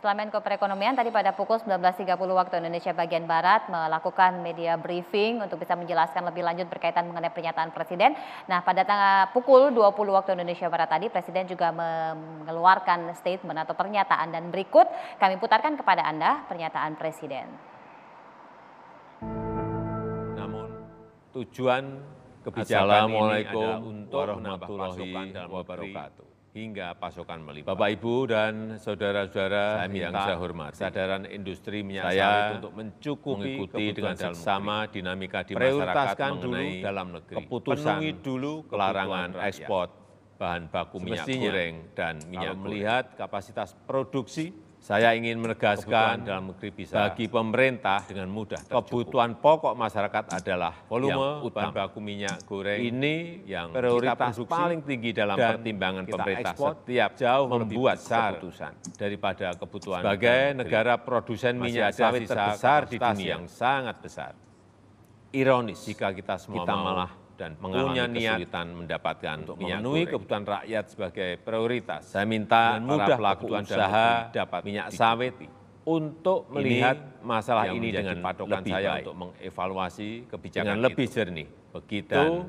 Setelah Menko Perekonomian tadi pada pukul 19.30 waktu Indonesia bagian Barat melakukan media briefing untuk bisa menjelaskan lebih lanjut berkaitan mengenai pernyataan Presiden. Nah, pada pukul 20 waktu Indonesia Barat tadi Presiden juga mengeluarkan statement atau pernyataan, dan berikut kami putarkan kepada Anda pernyataan Presiden. Namun tujuan kebijakan ini adalah untuk menambah pasokan dalam negeri hingga pasokan melimpah. Bapak, Ibu, dan saudara-saudara yang saya hormati, kesadaran industri minyak sawit untuk mengikuti dengan seksama dinamika di masyarakat mengenai dalam negeri. Penuhi dulu larangan ekspor bahan baku minyak goreng dan minyak melihat kapasitas produksi. Saya ingin menegaskan dalam negeri bagi pemerintah dengan mudah kebutuhan pokok masyarakat adalah volume bahan baku minyak goreng ini yang prioritas paling tinggi dalam pertimbangan pemerintah setiap membuat keputusan daripada kebutuhan. Sebagai negara produsen minyak sawit terbesar di dunia yang sangat besar, ironis jika kita semua malah dan punya niat kesulitan mendapatkan untuk memenuhi kebutuhan rakyat sebagai prioritas. Saya minta para pelaku usaha dapat minyak sawit untuk melihat masalah ini dengan patokan saya untuk mengevaluasi kebijakan dengan lebih jernih. Begitu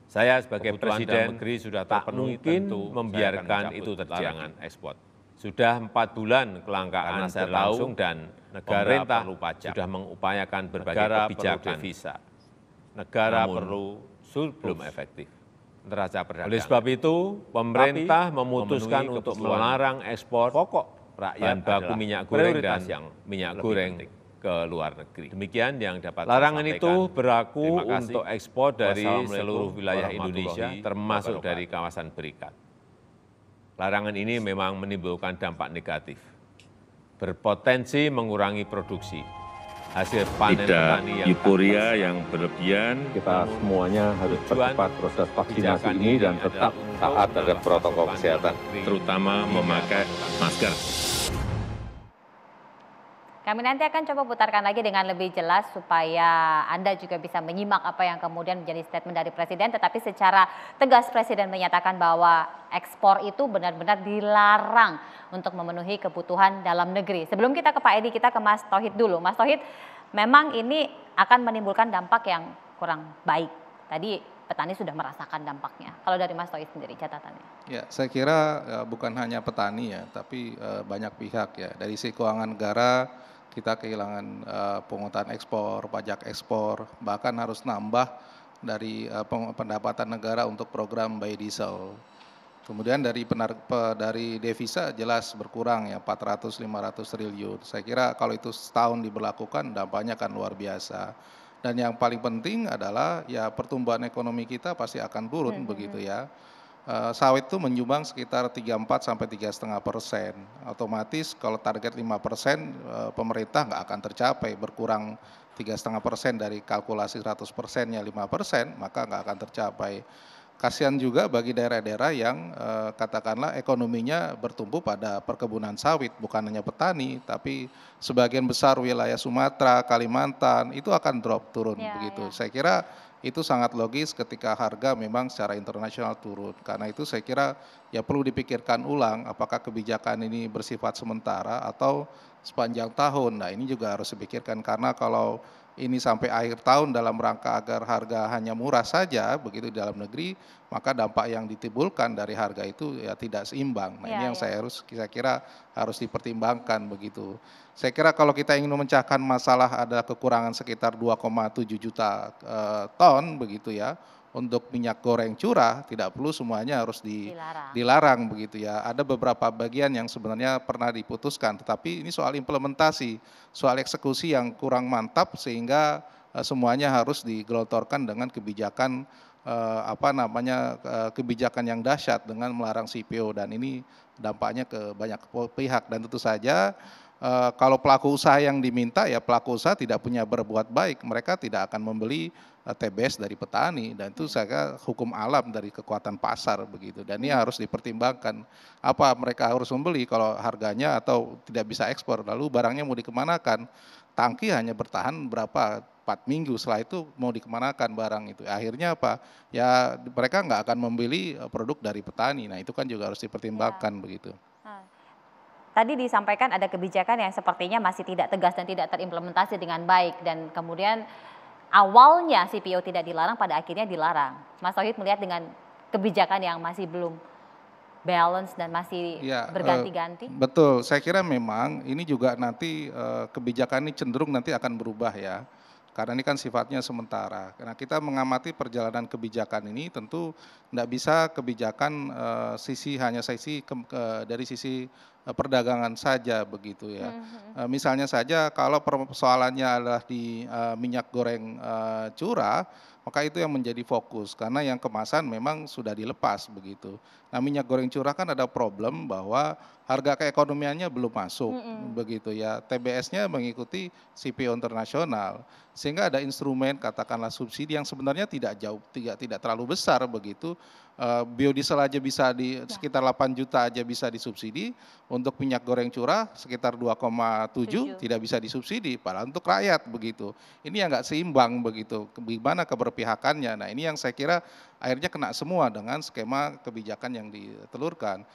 saya sebagai Presiden negeri sudah tak mungkin membiarkan itu terjadi. Ekspor sudah 4 bulan kelangkaan berlangsung dan pemerintah sudah mengupayakan berbagai kebijakan devisa. Negara perlu belum efektif neraca perdagangan. Oleh sebab itu, pemerintah memutuskan untuk melarang ekspor pokok rakyat baku minyak goreng dan minyak goreng ke luar negeri. Demikian yang dapat larangan itu berlaku untuk ekspor dari seluruh wilayah Indonesia, termasuk dari kawasan berikat. Larangan ini memang menimbulkan dampak negatif, berpotensi mengurangi produksi. Hasil panen petani yang euforia yang berlebihan. Kita semuanya harus percepat proses vaksinasi ini dan tetap taat terhadap protokol kesehatan, terutama memakai masker. Kami nanti akan coba putarkan lagi dengan lebih jelas supaya Anda juga bisa menyimak apa yang kemudian menjadi statement dari Presiden. Tetapi secara tegas Presiden menyatakan bahwa ekspor itu benar-benar dilarang untuk memenuhi kebutuhan dalam negeri. Sebelum kita ke Pak Edi, kita ke Mas Tauhid dulu. Mas Tauhid, memang ini akan menimbulkan dampak yang kurang baik. Tadi petani sudah merasakan dampaknya. Kalau dari Mas Tauhid sendiri catatannya? Ya, saya kira bukan hanya petani ya, tapi banyak pihak ya. Dari sisi keuangan negara kita kehilangan pungutan ekspor, pajak ekspor, bahkan harus nambah dari pendapatan negara untuk program biodiesel. Kemudian dari devisa jelas berkurang ya 400-500 triliun. Saya kira kalau itu setahun diberlakukan dampaknya akan luar biasa. Dan yang paling penting adalah ya pertumbuhan ekonomi kita pasti akan turun begitu ya. Sawit itu menyumbang sekitar 34 sampai 3,5%. Otomatis kalau target 5% pemerintah nggak akan tercapai, berkurang 3,5% dari kalkulasi 100%-nya 5%, maka nggak akan tercapai. Kasihan juga bagi daerah-daerah yang katakanlah ekonominya bertumbuh pada perkebunan sawit, bukan hanya petani, tapi sebagian besar wilayah Sumatera, Kalimantan itu akan drop turun begitu. Saya kira itu sangat logis ketika harga memang secara internasional turun. Karena itu saya kira ya perlu dipikirkan ulang apakah kebijakan ini bersifat sementara atau sepanjang tahun. Nah ini juga harus dipikirkan karena kalau ini sampai akhir tahun dalam rangka agar harga hanya murah saja begitu di dalam negeri, maka dampak yang ditimbulkan dari harga itu ya tidak seimbang. Nah ini yang saya kira harus dipertimbangkan begitu. Saya kira kalau kita ingin memecahkan masalah ada kekurangan sekitar 2,7 juta ton begitu ya untuk minyak goreng curah, tidak perlu semuanya harus dilarang begitu ya. Ada beberapa bagian yang sebenarnya pernah diputuskan, tetapi ini soal implementasi, soal eksekusi yang kurang mantap sehingga semuanya harus digelontorkan dengan kebijakan kebijakan yang dahsyat dengan melarang CPO, dan ini dampaknya ke banyak pihak. Dan tentu saja kalau pelaku usaha yang diminta ya pelaku usaha tidak punya berbuat baik, mereka tidak akan membeli TBS dari petani, dan itu saya kira hukum alam dari kekuatan pasar begitu. Dan ini harus dipertimbangkan apa mereka harus membeli kalau harganya atau tidak bisa ekspor, lalu barangnya mau dikemanakan, tangki hanya bertahan berapa 4 minggu, setelah itu mau dikemanakan barang itu, akhirnya apa ya mereka nggak akan membeli produk dari petani. Nah itu kan juga harus dipertimbangkan begitu. tadi disampaikan ada kebijakan yang sepertinya masih tidak tegas dan tidak terimplementasi dengan baik, dan kemudian awalnya CPO tidak dilarang, pada akhirnya dilarang. Mas Tauhid melihat dengan kebijakan yang masih belum balance dan masih Ya, berganti-ganti? betul. Saya kira memang ini juga nanti kebijakan ini cenderung nanti akan berubah ya. Karena ini kan sifatnya sementara. Karena kita mengamati perjalanan kebijakan ini tentu tidak bisa kebijakan hanya dari sisi perdagangan saja begitu ya. Misalnya saja kalau persoalannya adalah di minyak goreng curah, maka itu yang menjadi fokus karena yang kemasan memang sudah dilepas begitu. Nah, minyak goreng curah kan ada problem bahwa harga keekonomiannya belum masuk begitu ya. TBS-nya mengikuti CPO internasional sehingga ada instrumen katakanlah subsidi yang sebenarnya tidak terlalu besar begitu. Biodiesel aja bisa di sekitar 8 juta aja bisa disubsidi, untuk minyak goreng curah sekitar 2,7 tidak bisa disubsidi, padahal untuk rakyat begitu. Ini yang nggak seimbang begitu, gimana keberpihakannya. Nah, ini yang saya kira akhirnya kena semua dengan skema kebijakan yang ditelurkan.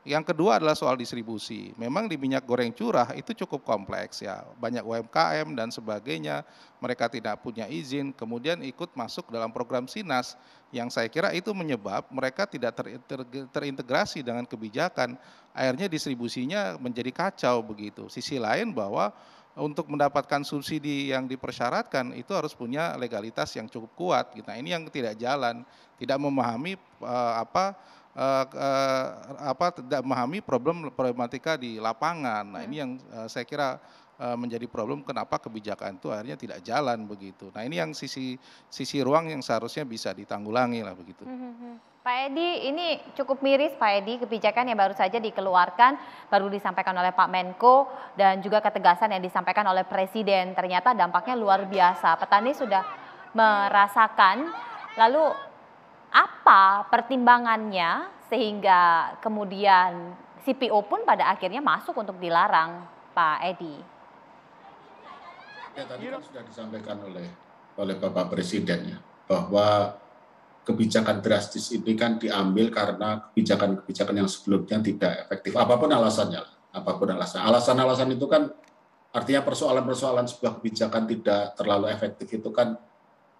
Yang kedua adalah soal distribusi. Memang di minyak goreng curah itu cukup kompleks ya, banyak UMKM dan sebagainya, mereka tidak punya izin, kemudian ikut masuk dalam program Sinas, yang saya kira itu menyebab mereka tidak terintegrasi dengan kebijakan, akhirnya distribusinya menjadi kacau begitu. Sisi lain bahwa untuk mendapatkan subsidi yang dipersyaratkan itu harus punya legalitas yang cukup kuat. Nah, ini yang tidak jalan, tidak memahami tidak memahami problematika di lapangan. Nah, ini yang saya kira menjadi problem kenapa kebijakan itu akhirnya tidak jalan begitu. Nah, ini yang sisi ruang yang seharusnya bisa ditanggulangi lah begitu. Pak Edi, ini cukup miris Pak Edi, kebijakan yang baru saja dikeluarkan, baru disampaikan oleh Pak Menko, dan juga ketegasan yang disampaikan oleh Presiden. Ternyata dampaknya luar biasa, petani sudah merasakan. Lalu apa pertimbangannya sehingga kemudian CPO pun pada akhirnya masuk untuk dilarang, Pak Edi? Ya, tadi kan sudah disampaikan oleh Bapak Presiden ya, bahwa kebijakan drastis ini kan diambil karena kebijakan-kebijakan yang sebelumnya tidak efektif. Apapun alasannya, apapun alasan. Alasan-alasan itu kan artinya persoalan-persoalan sebuah kebijakan tidak terlalu efektif itu kan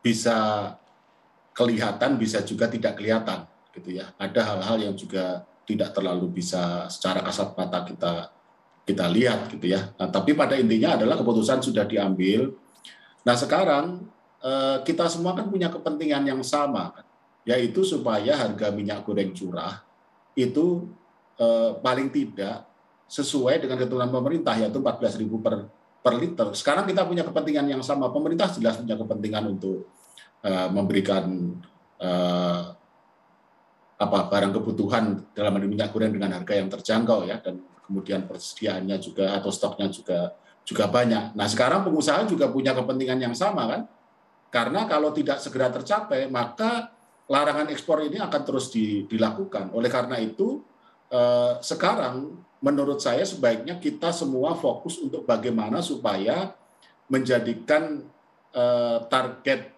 bisa kelihatan, bisa juga tidak kelihatan, gitu ya. Ada hal-hal yang juga tidak terlalu bisa secara kasat mata kita lihat, gitu ya. Nah, tapi pada intinya adalah keputusan sudah diambil. Nah, sekarang kita semua kan punya kepentingan yang sama, yaitu supaya harga minyak goreng curah itu paling tidak sesuai dengan ketentuan pemerintah, yaitu 14.000 per liter. Sekarang kita punya kepentingan yang sama. Pemerintah jelas punya kepentingan untuk memberikan barang kebutuhan dalam minyak goreng dengan harga yang terjangkau ya, dan kemudian persediaannya juga atau stoknya juga banyak. Nah, sekarang pengusaha juga punya kepentingan yang sama kan, karena kalau tidak segera tercapai maka larangan ekspor ini akan terus dilakukan. Oleh karena itu sekarang menurut saya sebaiknya kita semua fokus untuk bagaimana supaya menjadikan target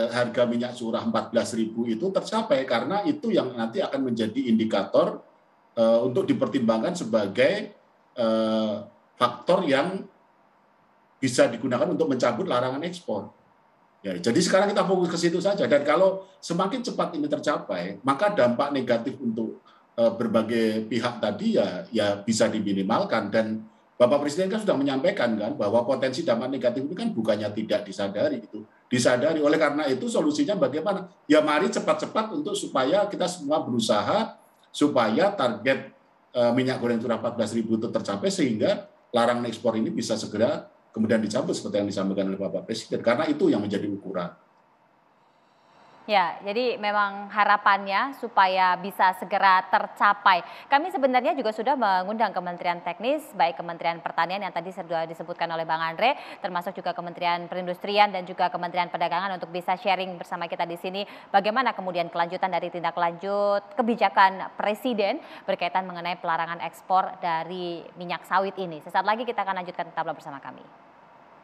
harga minyak curah 14.000 itu tercapai, karena itu yang nanti akan menjadi indikator untuk dipertimbangkan sebagai faktor yang bisa digunakan untuk mencabut larangan ekspor. Ya, jadi sekarang kita fokus ke situ saja, dan kalau semakin cepat ini tercapai, maka dampak negatif untuk berbagai pihak tadi ya bisa diminimalkan. Dan Bapak Presiden kan sudah menyampaikan kan bahwa potensi dampak negatif itu kan bukannya tidak disadari, itu disadari. Oleh karena itu solusinya bagaimana? Ya mari cepat-cepat untuk supaya kita semua berusaha supaya target minyak goreng curah 14.000 itu tercapai, sehingga larangan ekspor ini bisa segera kemudian dicabut seperti yang disampaikan oleh Bapak Presiden, karena itu yang menjadi ukuran. Ya, jadi memang harapannya supaya bisa segera tercapai. Kami sebenarnya juga sudah mengundang Kementerian Teknis, baik Kementerian Pertanian yang tadi sudah disebutkan oleh Bang Andre, termasuk juga Kementerian Perindustrian dan juga Kementerian Perdagangan untuk bisa sharing bersama kita di sini bagaimana kemudian kelanjutan dari tindak lanjut kebijakan Presiden berkaitan mengenai pelarangan ekspor dari minyak sawit ini. Sesaat lagi kita akan lanjutkan, tetaplah bersama kami.